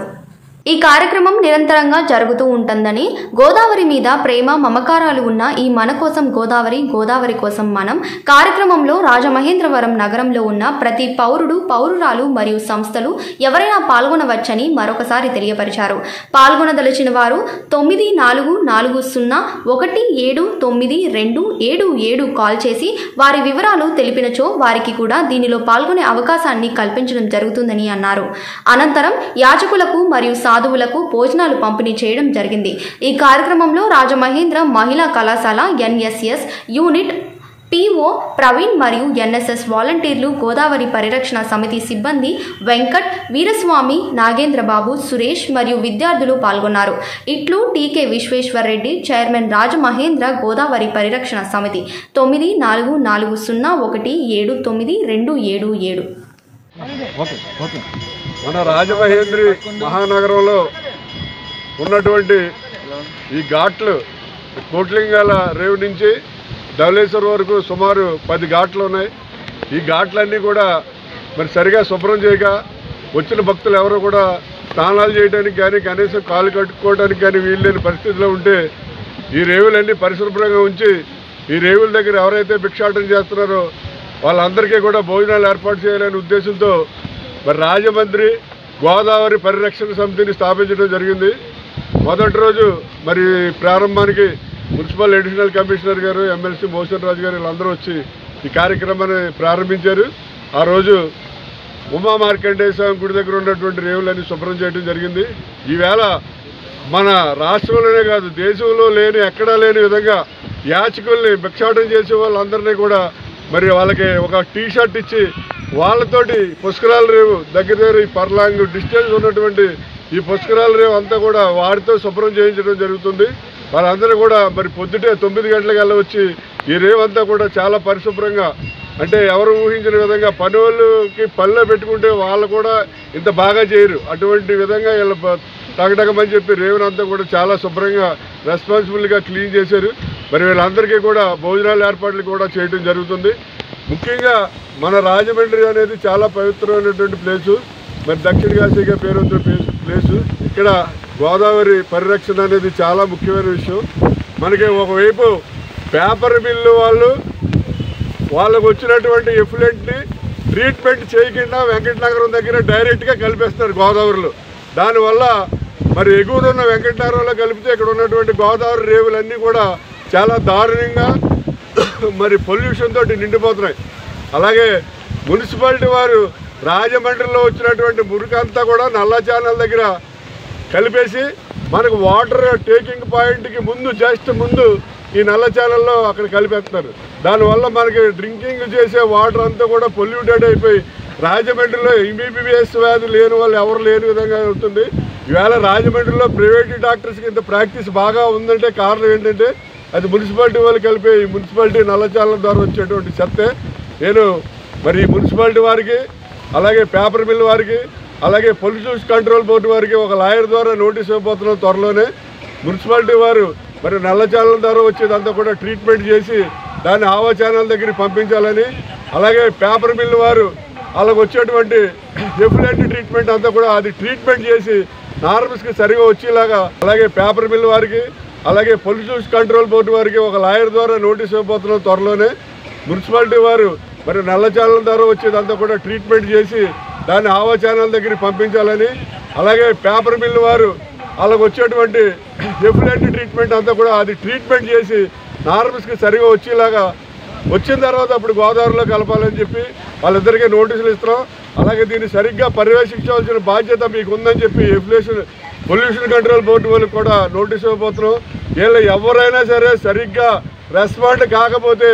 ఈ కార్యక్రమం నిరంతరంగా జరుగుతూ ఉంటుందని గోదావరి మీద ప్రేమ మమకారాలు ఉన్న ఈ మన కోసం గోదావరి కోసం మనం కార్యక్రమంలో రాజమహేంద్రవరం నగరంలో ఉన్న ప్రతి పౌరురాలు మరియు సంస్థలు ఎవరైనా పాల్గొనవచ్చని మరొకసారి తెలియపరిచారు. పాల్గొనదలిచిన వారు 9440179277 కాల్ చేసి వారి వివరాలు తెలిపినచో వారికి కూడా దీనిలో పాల్గొనే అవకాశాన్ని కల్పించడం జరుగుతుందని అన్నారు. అనంతరం యాచకులకు మరియు సాధువులకు భోజనాలు పంపిణీ చేయడం జరిగింది. ఈ కార్యక్రమంలో రాజమహేంద్ర మహిళా కళాశాల NSS యూనిట్ PO ప్రవీణ్ మరియు NSS వాలంటీర్లు, గోదావరి పరిరక్షణ సమితి సిబ్బంది వెంకట్, వీరస్వామి, నాగేంద్రబాబు, సురేష్ మరియు విద్యార్థులు పాల్గొన్నారు. ఇట్లు టీకే విశ్వేశ్వర్ రెడ్డి, చైర్మన్ రాజమహేంద్ర గోదావరి పరిరక్షణ సమితి 9440179277. మన రాజమహేంద్రి మహానగరంలో ఉన్నటువంటి ఈ ఘాట్లు కోట్లింగాల రేవు నుంచి ధవళేశ్వర్ వరకు సుమారు 10 ఘాట్లు ఉన్నాయి. ఈ ఘాట్లన్నీ కూడా మరి సరిగా శుభ్రం చేయక వచ్చిన భక్తులు ఎవరు కూడా స్నానాలు చేయడానికి కానీ కనీసం కాలు కట్టుకోవడానికి కానీ వీల్లేని పరిస్థితిలో ఉంటే ఈ రేవులన్నీ పరిశుభ్రంగా ఉంచి ఈ రేవుల దగ్గర ఎవరైతే భిక్షాటన చేస్తున్నారో వాళ్ళందరికీ కూడా భోజనాలు ఏర్పాటు చేయాలనే ఉద్దేశంతో మరి రాజమండ్రి గోదావరి పరిరక్షణ సమితిని స్థాపించడం జరిగింది. మొదటి రోజు మరి ప్రారంభానికి మున్సిపల్ అడిషనల్ కమిషనర్ గారు, ఎమ్మెల్సీ మోహన్ రాజు గారు వీళ్ళందరూ వచ్చి ఈ కార్యక్రమాన్ని ప్రారంభించారు. ఆ రోజు ఉమా మార్కండేయ స్వామి గుడి దగ్గర ఉన్నటువంటి రేవులన్నీ శుభ్రం చేయడం జరిగింది. ఈవేళ మన రాష్ట్రంలోనే కాదు దేశంలో లేని ఎక్కడా లేని విధంగా యాచకుల్ని భిక్షాటన చేసే వాళ్ళందరినీ కూడా మరి వాళ్ళకి ఒక టీషర్ట్ ఇచ్చి వాళ్ళతోటి పుష్కరాల రేవు దగ్గర ఈ పర్లాంగ్ డిస్టెన్స్ ఉన్నటువంటి ఈ పుష్కరాల రేవు అంతా కూడా వారితో శుభ్రం చేయించడం జరుగుతుంది. వాళ్ళందరూ కూడా మరి పొద్దుటే 9 గంటలకు వచ్చి ఈ రేవు అంతా కూడా చాలా పరిశుభ్రంగా, అంటే ఎవరు ఊహించిన విధంగా పని వాళ్ళకి పనిలో పెట్టుకుంటే వాళ్ళు కూడా ఇంత బాగా చేయరు. అటువంటి విధంగా వీళ్ళ టగటగమని చెప్పి రేవునంతా కూడా చాలా శుభ్రంగా రెస్పాన్సిబుల్గా క్లీన్ చేశారు. మరి వీళ్ళందరికీ కూడా భోజనాల ఏర్పాట్లు కూడా చేయడం జరుగుతుంది. ముఖ్యంగా మన రాజమండ్రి అనేది చాలా పవిత్రమైనటువంటి ప్లేసు, మరి దక్షిణ కాశీగా పేరున్న ప్లేసు. ఇక్కడ గోదావరి పరిరక్షణ అనేది చాలా ముఖ్యమైన విషయం. మనకి ఒకవైపు పేపర్ మిల్లు వాళ్ళకు వచ్చినటువంటి ఎఫ్లెంట్ని ట్రీట్మెంట్ చేయకుండా వెంకటనగరం దగ్గర డైరెక్ట్గా కలిపేస్తారు గోదావరిలో. దానివల్ల మరి ఎగువనున్న వెంకటనగరంలో కలిపితే ఇక్కడ ఉన్నటువంటి గోదావరి రేవులన్నీ కూడా చాలా దారుణంగా మరి పొల్యూషన్ తోటి నిండిపోతున్నాయి. అలాగే మున్సిపాలిటీ వారు రాజమండ్రిలో వచ్చినటువంటి మురికంతా కూడా నల్ల ఛానల్ దగ్గర కలిపేసి మనకు వాటర్ టేకింగ్ పాయింట్కి జస్ట్ ముందు ఈ నల్ల ఛానల్లో అక్కడ కలిపేస్తున్నారు. దానివల్ల మనకి డ్రింకింగ్ చేసే వాటర్ అంతా కూడా పొల్యూటెడ్ అయిపోయి రాజమండ్రిలో MBBS వ్యాధి లేని వాళ్ళు ఎవరు లేని విధంగా ఉంటుంది. ఈవేళ రాజమండ్రిలో ప్రైవేట్ డాక్టర్స్కి ఇంత ప్రాక్టీస్ బాగా ఉందంటే కారణం ఏంటంటే అది మున్సిపాలిటీ వాళ్ళు కలిపే ఈ మున్సిపాలిటీ నల్ల ఛానల్ ద్వారా వచ్చేటువంటి చెత్తే. నేను మరి మున్సిపాలిటీ వారికి, అలాగే పేపర్ మిల్ వారికి, అలాగే పొల్యూషన్ కంట్రోల్ బోర్డు వారికి ఒక లాయర్ ద్వారా నోటీస్ ఇవ్వబోతున్నాం త్వరలోనే. మున్సిపాలిటీ వారు మరి నల్ల ఛానల్ ద్వారా వచ్చేదంతా కూడా ట్రీట్మెంట్ చేసి దాన్ని ఆవా ఛానల్ దగ్గరికి పంపించాలని, అలాగే పేపర్ మిల్ వారు వాళ్ళకు వచ్చేటువంటి ఎఫ్లెంట్ ట్రీట్మెంట్ అంతా కూడా అది ట్రీట్మెంట్ చేసి నార్మల్స్కి సరిగా వచ్చేలాగా, అలాగే పేపర్ మిల్ వారికి, అలాగే పొల్యూషన్ కంట్రోల్ బోర్డు వారికి ఒక లాయర్ ద్వారా నోటీస్ ఇవ్వబోతున్నాం త్వరలోనే. మున్సిపాలిటీ వారు మరి నల్ల ఛానల్ ద్వారా వచ్చేదంతా కూడా ట్రీట్మెంట్ చేసి దాన్ని ఆవా ఛానల్ దగ్గరికి పంపించాలని, అలాగే పేపర్ మిల్ వారు వాళ్ళకి వచ్చేటువంటి ఎఫ్లెంట్ ట్రీట్మెంట్ అంతా కూడా అది ట్రీట్మెంట్ చేసి నార్మల్స్కి సరిగా వచ్చేలాగా వచ్చిన తర్వాత అప్పుడు గోదావరిలో కలపాలని చెప్పి వాళ్ళిద్దరికీ నోటీసులు ఇస్తున్నాం. అలాగే దీన్ని సరిగ్గా పర్యవేక్షించవలసిన బాధ్యత మీకు ఉందని చెప్పి పొల్యూషన్ కంట్రోల్ బోర్డు వాళ్ళకి కూడా నోటీస్ ఇవ్వబోతున్నాం. వీళ్ళు ఎవరైనా సరే సరిగ్గా రెస్పాండ్ కాకపోతే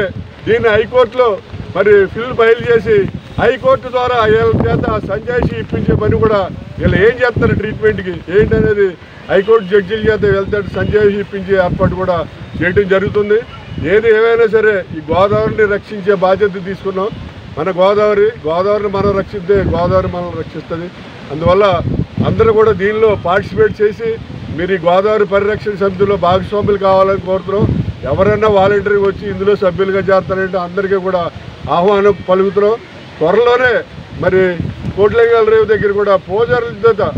దీన్ని హైకోర్టులో మరి ఫైల్ చేసి హైకోర్టు ద్వారా వీళ్ళ చేత సంజాయిషి ఇప్పించే పని కూడా వీళ్ళు ఏం చేస్తారు ట్రీట్మెంట్కి ఏంటనేది హైకోర్టు జడ్జిల చేత వెళ్తాడు సంజాయిషి ఇప్పించే ఏర్పాటు కూడా చేయడం జరుగుతుంది. ఏది ఏమైనా సరే ఈ గోదావరిని రక్షించే బాధ్యత తీసుకున్నాం. మన గోదావరిని మనం రక్షిస్తే గోదావరి మనం రక్షిస్తుంది. అందువల్ల అందరూ కూడా దీనిలో పార్టిసిపేట్ చేసి మీరు ఈ గోదావరి పరిరక్షణ సమితిలో భాగస్వాములు కావాలని కోరుతున్నాం. ఎవరైనా వాలంటీర్గా వచ్చి ఇందులో సభ్యులుగా చేస్తారంటే అందరికీ కూడా ఆహ్వానం పలుకుతున్నాం. త్వరలోనే మరి కోట్లింగాల రేవు దగ్గర కూడా పూజారుల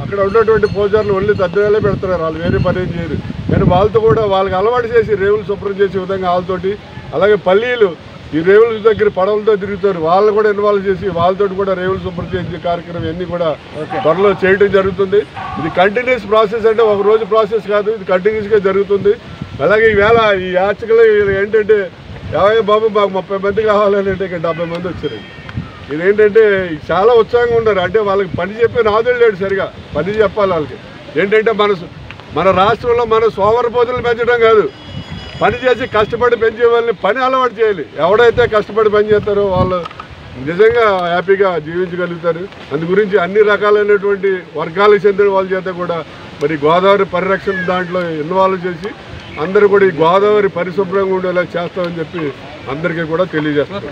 అక్కడ ఉన్నటువంటి పూజారులు ఒళ్ళి తద్దేలే పెడుతున్నారు. వాళ్ళు వేరే పని ఏం చేయరు. కానీ వాళ్ళతో కూడా వాళ్ళకి అలవాటు చేసి రేవులు శుభ్రం చేసే విధంగా వాళ్ళతోటి, అలాగే పల్లీలు ఈ రేవుల దగ్గర పడవలతో తిరుగుతారు వాళ్ళు కూడా ఇన్వాల్వ్ చేసి వాళ్ళతో కూడా రేవులు శుభ్రం చేసే కార్యక్రమం అన్నీ కూడా త్వరలో చేయడం జరుగుతుంది. ఇది కంటిన్యూస్ ప్రాసెస్, అంటే ఒక రోజు ప్రాసెస్ కాదు, ఇది కంటిన్యూస్గా జరుగుతుంది. అలాగే ఈవేళ ఈ యాచకులు ఏంటంటే బాబు మాకు 30 మంది కావాలని అంటే ఇక్కడ 70 మంది వచ్చారు. ఇదేంటంటే చాలా ఉత్సాహంగా ఉన్నారు. అంటే వాళ్ళకి పని చెప్పే నాదులు లేడు, సరిగా పని చెప్పాలి వాళ్ళకి. ఏంటంటే మన రాష్ట్రంలో మన సోమరపోతులు పెంచడం కాదు, పని చేసి కష్టపడి పెంచే వాళ్ళని పని అలవాటు చేయాలి. ఎవడైతే కష్టపడి పని చేస్తారో వాళ్ళు నిజంగా హ్యాపీగా జీవించగలుగుతారు. అందు గురించి అన్ని రకాలైనటువంటి వర్గాలకు చెందిన వాళ్ళ చేత కూడా మరి గోదావరి పరిరక్షణ దాంట్లో ఇన్వాల్వ్ చేసి అందరూ కూడా ఈ గోదావరి పరిశుభ్రంగా ఉండేలా చేస్తామని చెప్పి అందరికీ కూడా తెలియజేస్తారు.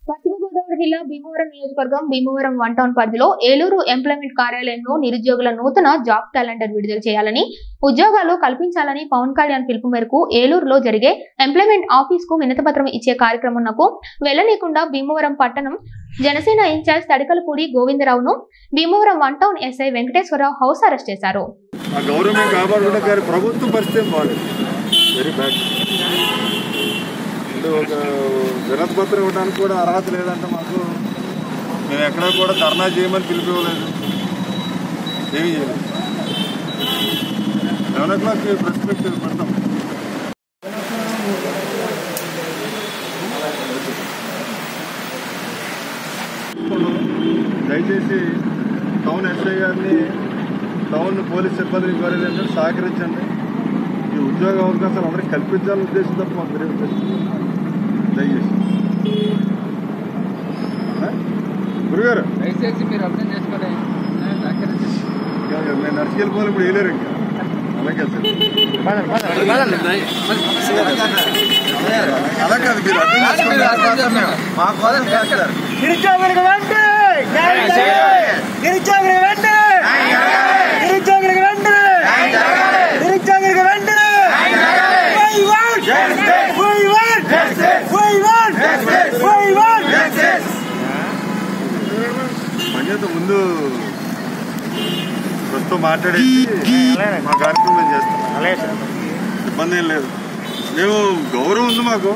పశ్చిమ గోదావరి జిల్లా భీమవరం నియోజకవర్గం భీమవరం 1 టౌన్ పరిధిలో ఏలూరు ఎంప్లాయ్మెంట్ కార్యాలయంలో నిరుద్యోగుల నూతన జాబ్ క్యాలెండర్ విడుదల చేయాలని, ఉద్యోగాలు కల్పించాలని పవన్ కళ్యాణ్ పిలుపు మేరకు ఏలూరులో జరిగే ఎంప్లాయ్మెంట్ ఆఫీస్ కు వినతిపత్రం ఇచ్చే కార్యక్రమంకు వెళ్లనీయకుండా భీమవరం పట్టణం జనసేన ఇన్ఛార్జ్ తడికలపూడి గోవిందరావును Bhimavaram 1 town SI Venkateswararao house arrest చేశారు. ఒక వినతి పత్రం ఇవ్వడానికి కూడా అర్హత లేదంటే మాకు, మేము ఎక్కడా కూడా ధర్నా చేయమని పిలిపివ్వలేదు, ఏమీ చేయలేదు. 11 o'clock ప్రెస్ మీట్ పెడతాం. దయచేసి టౌన్ ఎస్ఐ గారిని, టౌన్ పోలీస్ సిబ్బందిని కోరేదంటే సహకరించండి. ఈ ఉద్యోగ అవకాశాలు అందరికీ కల్పించాలనే ఉద్దేశం తప్ప మాకు వేరే ఉద్దేశం. దయచేసి గురుగారు దయచేసి మీరు అర్థం చేసుకోండి. నేను నడిచికెళ్ళిపోవాలి, ఇప్పుడు వేయలేరు ఇంకా. అలాగే అలా కాదు, మీరు అర్థం మధ్యతో ముందు ప్రస్తుతం మాట్లాడేసి మా కార్యక్రమం చేస్తాం. ఇబ్బంది ఏం లేదు. మేము గౌరవం ఉంది మాకు,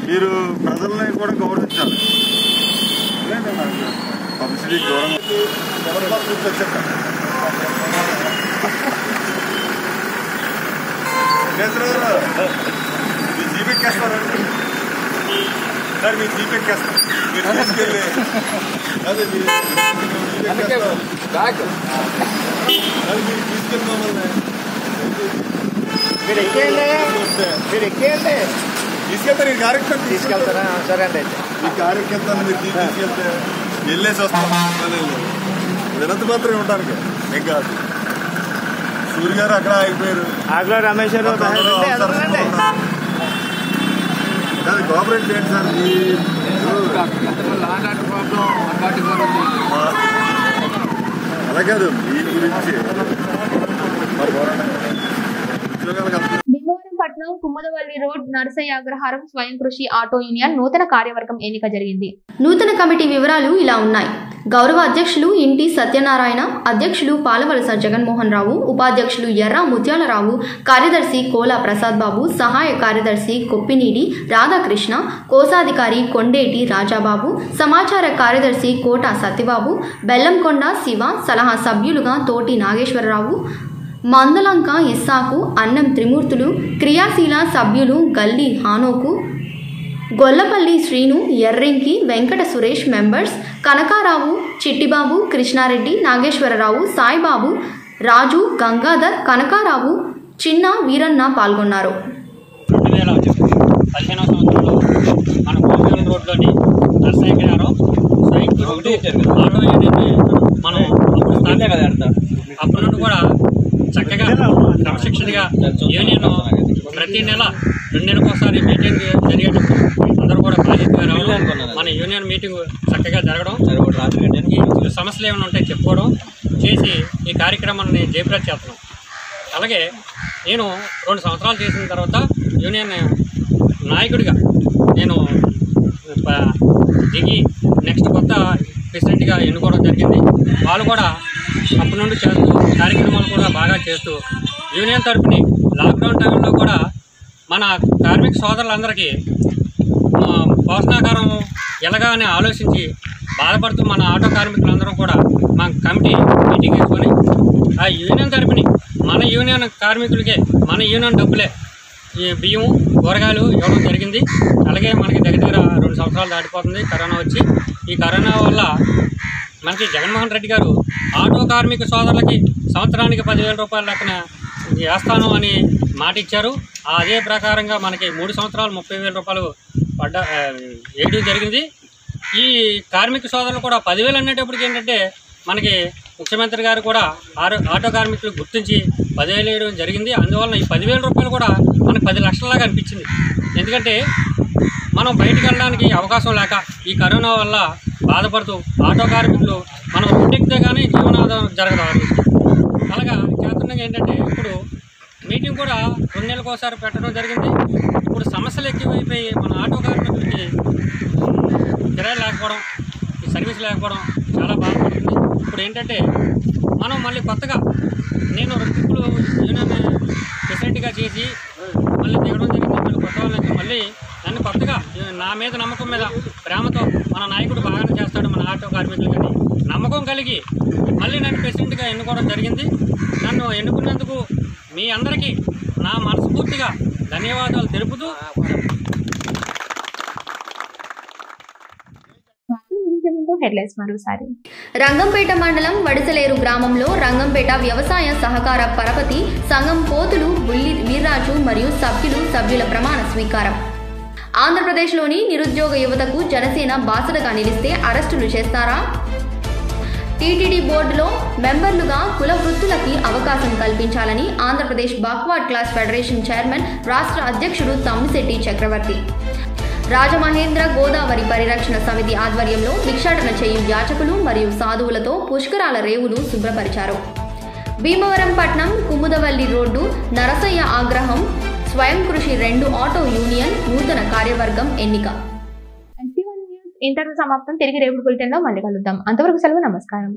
మీరు ప్రజల్ని కూడా గౌరవించాలి. పబ్లిసిటీ గౌరవం మీ జీపెక్కేస్తారండి సార్, మీరు జీపెక్కేస్తారు, మీరు తీసుకెళ్ళి అదే మీరు తీసుకెళ్తారు. ఈ కార్యక్రమం తీసుకెళ్తారా? సరే అండి, ఈ కార్యక్రమాన్ని మీరు తీసుకెళ్తే వెళ్ళేసి వస్తాం. వినతి పత్రం ఇవ్వడానికి ఏం కాదు. సూర్య గారు అక్కడ అయిపోయారు, రమేష్ గారు కోఆపరేట్ చేయండి సార్. అలా కాదు, మీ గురించి భీమవరం పట్నం కుమ్మదవల్లి రోడ్ నర్సయ్య అగ్రహారం స్వయం కృషి ఆటో యూనియన్ నూతన కార్యవర్గం ఎన్నిక జరిగింది. నూతన కమిటీ వివరాలు ఇలా ఉన్నాయి. గౌరవ అధ్యక్షులు ఇంటి సత్యనారాయణ, అధ్యక్షులు పాలవలస జగన్మోహన్ రావు, ఉపాధ్యక్షులు ఎర్ర ముత్యాలరావు, కార్యదర్శి కోలా ప్రసాద్ బాబు, సహాయ కార్యదర్శి కొప్పినీడి రాధాకృష్ణ, కోశాధికారి కొండేటి రాజాబాబు, సమాచార కార్యదర్శి కోట సత్యబాబు, బెల్లంకొండ శివ, సలహా సభ్యులుగా తోటి నాగేశ్వరరావు, మందలంక ఇస్సాకు, అన్నం త్రిమూర్తులు, క్రియాశీల సభ్యులు గల్లి హానోకు, గొల్లపల్లి శ్రీను, ఎర్రింకి వెంకట సురేష్ మెంబర్స్, కనకారావు, చిట్టిబాబు, కృష్ణారెడ్డి, నాగేశ్వరరావు, సాయిబాబు, రాజు, గంగాధర్, కనకారావు, చిన్న వీరన్న పాల్గొన్నారు. 2015వ సంవత్సరంలో మన కోవిల్ రోడ్లోని నర్సయ్యగారు ఆటో యూనియన్ని మనం అప్పుడు అప్పటి నుండి కూడా చక్కగా క్రమశిక్షణగా యూనియన్ ప్రతి నెల 2 నెలలకు ఒకసారి మీటింగ్ జరిగేటప్పుడు అందరూ కూడా బాధ్యతగా రావడం, మన యూనియన్ మీటింగ్ చక్కగా జరగడం, ఈ సమస్యలు ఏమైనా ఉంటే చెప్పుకోవడం చేసి ఈ కార్యక్రమాన్ని జయప్రదం చేస్తున్నాం. అలాగే నేను 2 సంవత్సరాలు చేసిన తర్వాత యూనియన్ నాయకుడిగా నేను దిగి నెక్స్ట్ కొత్త ప్రెసిడెంట్గా ఎన్నుకోవడం జరిగింది. వాళ్ళు కూడా అప్పటి నుండి చేస్తూ కార్యక్రమాలు కూడా బాగా చేస్తూ యూనియన్ తరఫుని లాక్డౌన్ టైంలో కూడా మన కార్మిక సోదరులందరికీ పోషణాహారం ఎలాగానే ఆలోచించి బాధపడుతూ మన ఆటో కార్మికులందరం కూడా మా కమిటీ మీటింగ్ వేసుకొని ఆ యూనియన్ తరఫుని మన యూనియన్ కార్మికులకే మన యూనియన్ డబ్బులే ఈ బియ్యం కూరగాయలు ఇవ్వడం జరిగింది. అలాగే మనకి దగ్గర 2 సంవత్సరాలు దాటిపోతుంది కరోనా వచ్చి. ఈ కరోనా వల్ల మనకి జగన్మోహన్ రెడ్డి గారు ఆటో కార్మిక సోదరులకి సంవత్సరానికి 10,000 రూపాయల లెక్కన వేస్తాను అని మాట ఇచ్చారు. అదే ప్రకారంగా మనకి 3 సంవత్సరాలు 30,000 రూపాయలు వేయడం జరిగింది. ఈ కార్మిక సోదరులు కూడా 10,000 అనేటప్పటికి ఏంటంటే మనకి ముఖ్యమంత్రి గారు కూడా ఆటో కార్మికులు గుర్తించి 10,000 వేయడం జరిగింది. అందువలన ఈ 10,000 రూపాయలు కూడా మనకు 10 లక్షలలాగా అనిపించింది. ఎందుకంటే మనం బయటకు వెళ్ళడానికి అవకాశం లేక ఈ కరోనా వల్ల బాధపడుతూ ఆటో కార్మికులు మనం రోడ్డెక్కితే కానీ జీవనాధారం జరగదు. అలాగా చేస్తుండగా ఏంటంటే ఇప్పుడు మీటింగ్ కూడా 2 నెలలకు ఒకసారి పెట్టడం జరిగింది. ఇప్పుడు సమస్యలు ఎక్కువైపోయి మన ఆటో కార్మికులకి కిరాయి లేకపోవడం, ఈ సర్వీస్ లేకపోవడం చాలా బాధపడుతుంది. ఇప్పుడు ఏంటంటే మనం మళ్ళీ కొత్తగా నేను 2 ట్రిప్పులు యూనియన్ ప్రెసిడెంట్గా చేసి మళ్ళీ దిగడం జరిగింది. మళ్ళీ కొత్త వాళ్ళకి మళ్ళీ నన్ను కొత్తగా నా మీద నమ్మకం మీద ప్రేమతో మన నాయకుడు బాగానే చేస్తాడు మన ఆటో కార్మికులు కానీ నమ్మకం కలిగి మళ్ళీ నన్ను ప్రెసిడెంట్గా ఎన్నుకోవడం జరిగింది. నన్ను ఎన్నుకున్నందుకు మీ అందరికీ నా మనస్ఫూర్తిగా ధన్యవాదాలు తెలుపుతూ రంగంపేట మండలం వడిసలేరు గ్రామంలో రంగంపేట వ్యవసాయ సహకార పరపతి సంఘం పోతులు బుల్లి వీర్రాజు మరియు సభ్యుల ప్రమాణ స్వీకారం. ఆంధ్రప్రదేశ్లోని నిరుద్యోగ యువతకు జనసేన బాసటగా నిలిస్తే అరెస్టులు చేస్తారా? టీటీడీ బోర్డులో మెంబర్లుగా కుల వృత్తులకి అవకాశం కల్పించాలని Andhra Pradesh backward class federation chairman రాష్ట్ర అధ్యక్షుడు తమ్మిశెట్టి చక్రవర్తి. రాజమహేంద్ర గోదావరి పరిరక్షణ సమితి ఆధ్వర్యంలో భిక్షాటన చేయు యాచకులు మరియు సాధువులతో పుష్కరాల రేవులు శుభ్రపరిచారు. భీమవరం పట్నం కుముదవల్లి రోడ్డు నరసయ్య ఆగ్రహం స్వయం కృషి 2 ఆటో యూనియన్ నూతన కార్యవర్గం ఎన్నిక. ఇంతటితో సమాప్తం. తిరిగి రేపు బులెటిన్లో మళ్ళీ కలుద్దాం. అంతవరకు సెలవు. నమస్కారం.